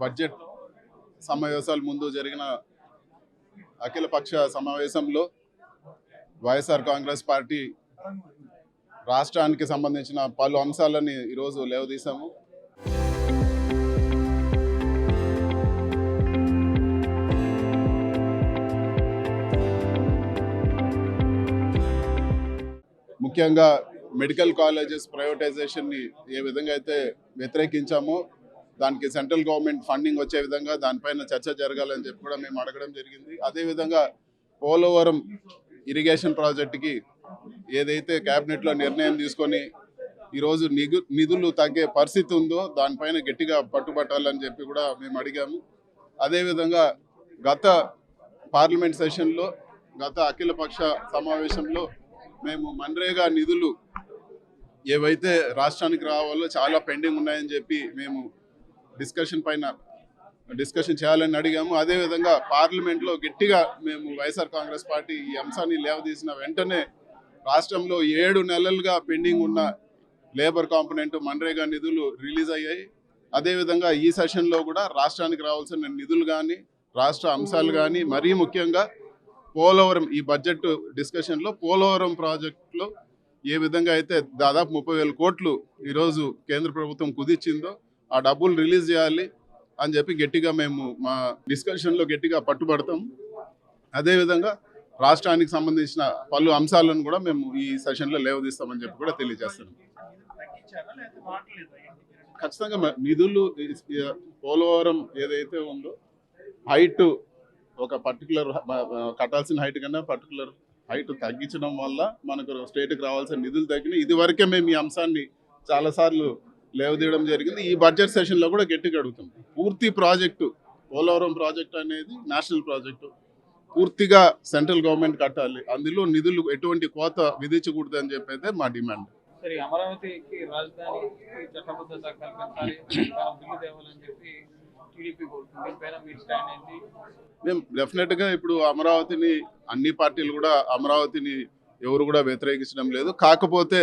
Budget సమావేశాల ముందు జరిగిన అఖిలపక్ష సమావేశంలో వైఎస్ఆర్ కాంగ్రెస్ పార్టీ రాష్ట్రానికి సంబంధించిన పలు అంశాలని ఈరోజు లేవదీశాము. ముఖ్యంగా మెడికల్ కాలేజెస్ ప్రైవేటైజేషన్ని ఏ విధంగా అయితే వ్యతిరేకించామో దానికి సెంట్రల్ గవర్నమెంట్ ఫండింగ్ వచ్చే విధంగా దానిపైన చర్చ జరగాలని చెప్పి కూడా మేము అడగడం జరిగింది. అదేవిధంగా పోలవరం ఇరిగేషన్ ప్రాజెక్టుకి ఏదైతే క్యాబినెట్లో నిర్ణయం తీసుకొని ఈరోజు నిధులు తగ్గే పరిస్థితి ఉందో దానిపైన గట్టిగా పట్టుబట్టాలని చెప్పి కూడా మేము అడిగాము. అదేవిధంగా గత పార్లమెంట్ సెషన్లో గత అఖిలపక్ష సమావేశంలో మేము మన్రేగా నిధులు ఏవైతే రాష్ట్రానికి రావాలో చాలా పెండింగ్ ఉన్నాయని చెప్పి మేము డిస్కషన్ చేయాలని అడిగాము. అదేవిధంగా పార్లమెంట్లో గట్టిగా మేము వైఎస్ఆర్ కాంగ్రెస్ పార్టీ ఈ అంశాన్ని లేవదీసిన వెంటనే రాష్ట్రంలో 7 నెలలుగా పెండింగ్ ఉన్న లేబర్ కాంపోనెంట్ మన్రేగా నిధులు రిలీజ్ అయ్యాయి. అదేవిధంగా ఈ సెషన్లో కూడా రాష్ట్రానికి రావాల్సిన నిధులు కానీ రాష్ట్ర అంశాలు కానీ మరీ ముఖ్యంగా పోలవరం ఈ బడ్జెట్ డిస్కషన్లో పోలవరం ప్రాజెక్టులో ఏ విధంగా అయితే దాదాపు 30,000 కోట్లు ఈరోజు కేంద్ర ప్రభుత్వం కుదిర్చిందో ఆ డబ్బులు రిలీజ్ చేయాలి అని చెప్పి గట్టిగా మేము మా డిస్కషన్లో గట్టిగా పట్టుబడతాం. అదేవిధంగా రాష్ట్రానికి సంబంధించిన పలు అంశాలను కూడా మేము ఈ సెషన్లో లేవదీస్తామని చెప్పి కూడా తెలియజేస్తున్నాం. ఖచ్చితంగా నిధులు పోలవరం ఏదైతే ఉందో హైట్ ఒక పర్టికులర్ కట్టాల్సిన హైట్ కన్నా పర్టికులర్ హైట్ తగ్గించడం వల్ల మనకు స్టేట్కి రావాల్సిన నిధులు తగ్గినాయి. ఇది వరకే మేము ఈ అంశాన్ని చాలాసార్లు లేవదీయడం జరిగింది. ఈ బడ్జెట్ సెషన్లో కూడా గట్టిగా అడుగుతాం. పూర్తి ప్రాజెక్టు పోలవరం ప్రాజెక్టు అనేది నేషనల్ ప్రాజెక్టు, పూర్తిగా సెంట్రల్ గవర్నమెంట్ కట్టాలి, అందులో నిధులు ఎటువంటి కోత విధించకూడదు అని చెప్పైతే మా డిమాండ్. సరే, అమరావతికి రాజధానికి చట్టబద్ధత కల్పించాలి, బిల్లు తేవాలని చెప్పి టీడీపీ కోరుతుంది. దీనిపైన మీ స్టాండ్ ఏంటి? మేము డెఫినెట్గా ఇప్పుడు అమరావతిని అన్ని పార్టీలు కూడా అమరావతిని ఎవరు కూడా వ్యతిరేకించడం లేదు. కాకపోతే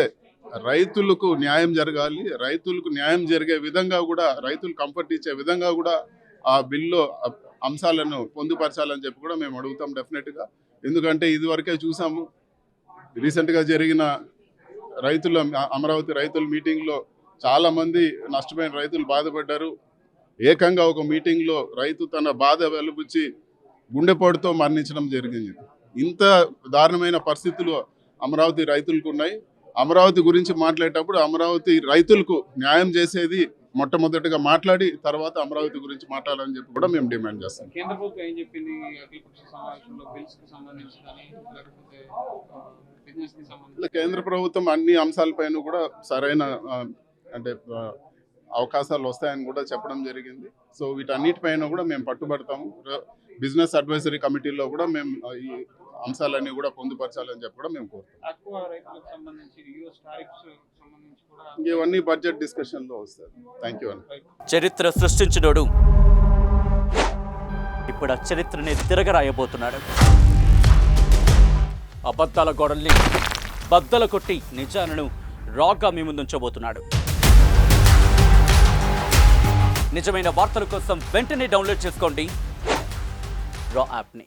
రైతులకు న్యాయం జరగాలి, రైతులకు న్యాయం జరిగే విధంగా కూడా రైతులు కంఫర్ట్ ఇచ్చే విధంగా కూడా ఆ బిల్లో అంశాలను పొందుపరచాలని చెప్పి కూడా మేము అడుగుతాం డెఫినెట్గా. ఎందుకంటే ఇదివరకే చూసాము, రీసెంట్గా జరిగిన అమరావతి రైతుల మీటింగ్లో చాలామంది నష్టపోయిన రైతులు బాధపడ్డారు. ఏకంగా ఒక మీటింగ్లో రైతు తన బాధ వెలుబుచ్చి గుండెపోటుతో మరణించడం జరిగింది. ఇంత దారుణమైన పరిస్థితులు అమరావతి రైతులకు ఉన్నాయి. అమరావతి గురించి మాట్లాడేటప్పుడు అమరావతి రైతులకు న్యాయం చేసేది మొట్టమొదటిగా మాట్లాడి తర్వాత అమరావతి గురించి మాట్లాడాలని చెప్పి కూడా మేము డిమాండ్ చేస్తాం. కేంద్ర ప్రభుత్వం ఏం చెప్పింది అఖిలపక్ష సమావేశంలో బిల్స్కి సంబంధించి కానీ లేకపోతే బిజినెస్కి సంబంధించి? కేంద్ర ప్రభుత్వం అన్ని అంశాలపైన కూడా సరైన అంటే అవకాశాలు వస్తాయని కూడా చెప్పడం జరిగింది. సో వీటన్నిటిపైన కూడా మేము పట్టుబడతాము. బిజినెస్ అడ్వైజరీ కమిటీలో కూడా మేము ఈ అంశాలన్నీ కూడా పొందుపరచాలని చెప్పి కూడా మేము కోరుతాం. ఇవన్నీ బడ్జెట్ డిస్కషన్లో వస్తాయి. థ్యాంక్ యూ అండి. చరిత్ర సృష్టించినోడు ఇప్పుడు ఆ చరిత్రని తిరగరాయబోతున్నాడు. అబద్ధాల గోడల్ని బద్దలు కొట్టి నిజాలను రాగా మీ ముందుంచబోతున్నాడు. నిజమైన వార్తల కోసం వెంటనే డౌన్లోడ్ చేసుకోండి రా యాప్ని.